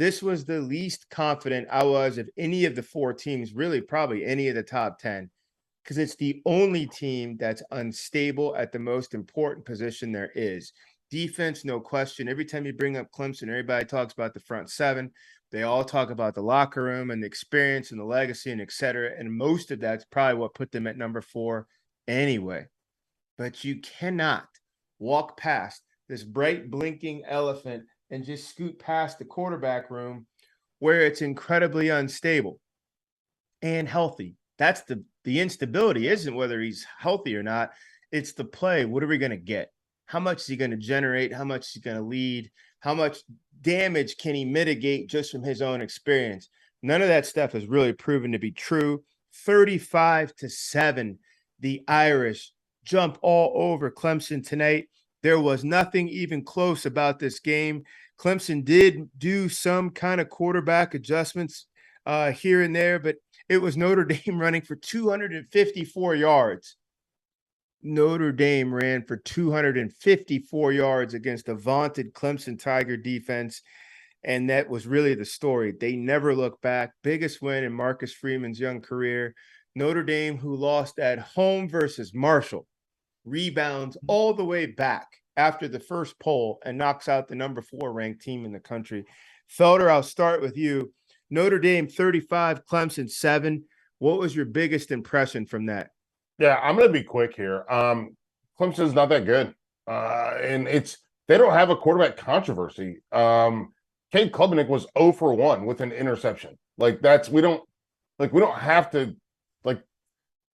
this was the least confident I was of any of the 4 teams, really probably any of the top 10, because it's the only team that's unstable at the most important position there is. Defense, no question. Every time you bring up Clemson, everybody talks about the front 7. They all talk about the locker room and the experience and the legacy and et cetera. And most of that's probably what put them at number 4 anyway. But you cannot walk past this bright blinking elephant and just scoot past the quarterback room where it's incredibly unstable and healthy. That's the instability isn't whether he's healthy or not. It's the play. What are we going to get? How much is he going to generate? How much is he going to lead? How much damage can he mitigate just from his own experience? None of that stuff has really proven to be true. 35-7, the Irish jump all over Clemson tonight. There was nothing even close about this game. Clemson did do some kind of quarterback adjustments here and there, but it was Notre Dame running for 254 yards. Notre Dame ran for 254 yards against a vaunted Clemson Tiger defense, and that was really the story. They never looked back. Biggest win in Marcus Freeman's young career. Notre Dame, who lost at home versus Marshall, rebounds all the way back after the first poll and knocks out the number 4 ranked team in the country. Felder, I'll start with you. Notre Dame 35, Clemson 7. What was your biggest impression from that? Yeah, I'm going to be quick here. Clemson's not that good. And they don't have a quarterback controversy. Cade Klubnik was 0 for 1 with an interception. We don't have to,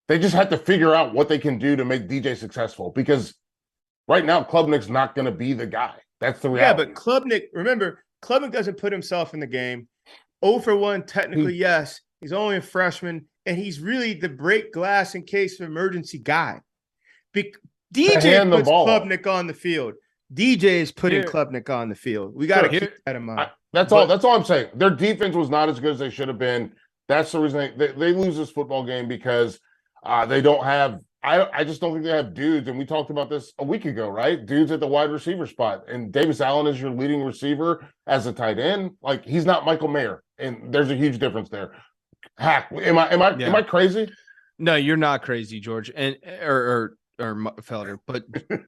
they just have to figure out what they can do to make DJ successful, because right now Klubnik's not going to be the guy. That's the reality. Yeah, but Klubnik doesn't put himself in the game. 0 for 1, technically, yes. He's only a freshman, and he's really the break glass in case of emergency guy. DJ puts Klubnik on the field. DJ is putting Klubnik on the field. We got to keep that in mind. That's all I'm saying. Their defense was not as good as they should have been. That's the reason they lose this football game, because they don't have – I just don't think they have dudes, and we talked about this a week ago, right? Dudes at the wide receiver spot. And Davis Allen is your leading receiver as a tight end. He's not Michael Mayer, and there's a huge difference there. Hack, am I crazy? No, you're not crazy, George, and or Felder. But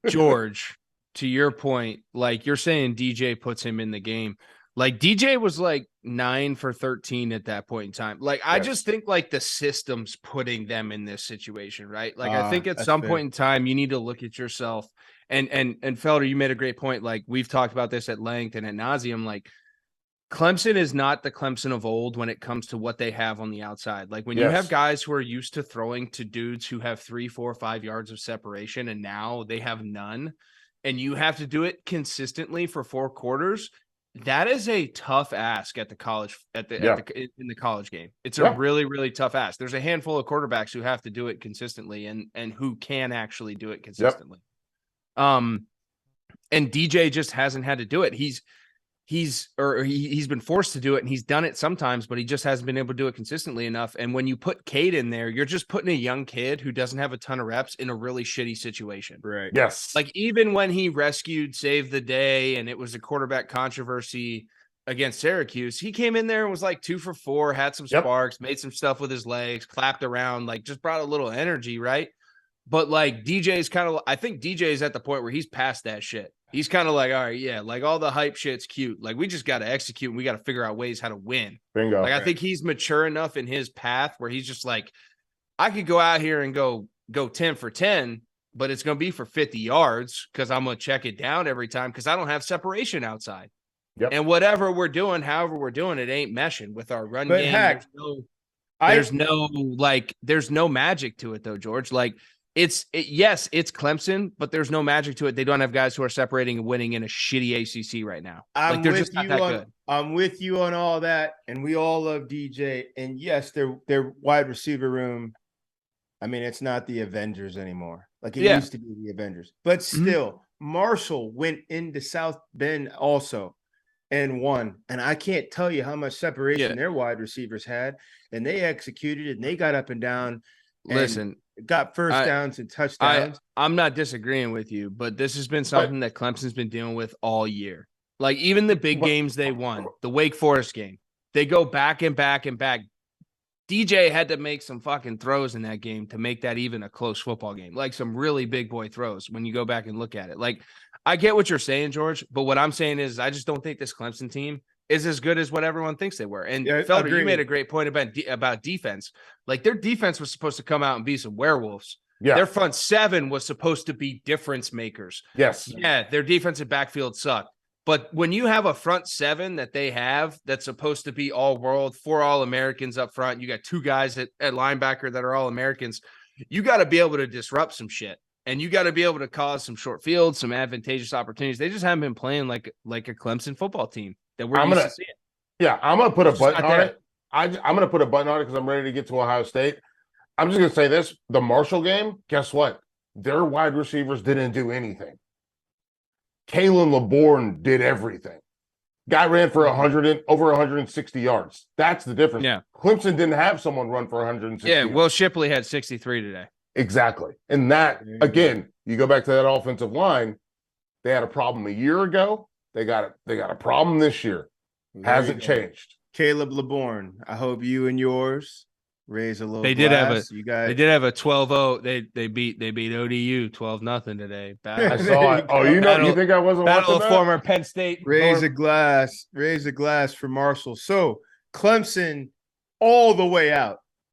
George, to your point, you're saying DJ puts him in the game. DJ was 9 for 13 at that point in time. I just think the system's putting them in this situation, right? I think at some point in time you need to look at yourself. And Felder, you made a great point. We've talked about this at length and ad nauseum. Clemson is not the Clemson of old when it comes to what they have on the outside. When you have guys who are used to throwing to dudes who have 3, 4, 5 yards of separation, and now they have none, and you have to do it consistently for 4 quarters. That is a tough ask at the college in the college game. It's a really, really tough ask. There's a handful of quarterbacks who have to do it consistently and who can actually do it consistently. And DJ just hasn't had to do it. He's been forced to do it, and he's done it sometimes, but he just hasn't been able to do it consistently enough. And when you put Cade in there, you're just putting a young kid who doesn't have a ton of reps in a really shitty situation. Right. Yes. Even when he saved the day, and it was a quarterback controversy against Syracuse, he came in there and was 2 for 4, had some sparks, made some stuff with his legs, clapped around, just brought a little energy, right? But DJ's I think DJ's at the point where he's past that shit. He's kind of all right, yeah, all the hype shit's cute. We just got to execute, and we got to figure out ways how to win. Bingo. I think he's mature enough in his path where he's just I could go out here and go 10 for 10, but it's going to be for 50 yards because I'm going to check it down every time because I don't have separation outside. Yep. And whatever we're doing, however we're doing, it ain't meshing with our run game. Heck, there's no magic to it, though, George. Yes, it's Clemson, but there's no magic to it. They don't have guys who are separating and winning in a shitty ACC right now. They're just not that good. I'm with you on all that, and we all love DJ. And yes, their wide receiver room, it's not the Avengers anymore. It used to be the Avengers. But still, Marshall went into South Bend also and won. And I can't tell you how much separation their wide receivers had. And they executed it, and they got up and down. Listen, got first downs and touchdowns. I'm not disagreeing with you, but this has been something that Clemson's been dealing with all year. Like even the big games they won, the Wake Forest game, they go back and back and back. DJ had to make some fucking throws in that game to make that even a close football game, like some really big boy throws when you go back and look at it. Like, I get what you're saying, George, but what I'm saying is I just don't think this Clemson team is as good as what everyone thinks they were. And Felder, you made a great point about defense. Like, their defense was supposed to come out and be some werewolves. Yeah. Their front seven was supposed to be difference makers. Yes. Yeah, their defensive backfield sucked. But when you have a front seven that they have that's supposed to be all world, 4 All-Americans up front, you got 2 guys at linebacker that are All-Americans, you got to be able to disrupt some shit. And you got to be able to cause some short fields, some advantageous opportunities. They just haven't been playing like a Clemson football team that we're used to seeing. Yeah, I'm going to put a button on it. I'm going to put a button on it because I'm ready to get to Ohio State. I'm just going to say this. The Marshall game, guess what? Their wide receivers didn't do anything. Kalen LeBourne did everything. Guy ran for over 160 yards. That's the difference. Yeah. Clemson didn't have someone run for 160 yards. Will Shipley had 63 today. Exactly. And that, again, you go back to that offensive line, they had a problem a year ago. They got a problem this year. Hasn't changed. Caleb LeBourne, I hope you and yours raise a little They glass. did have a 12-0. They beat ODU 12-0 today. I saw it. Oh, you think I wasn't watching that? Former Penn State. Raise a glass for Marshall. So Clemson all the way out.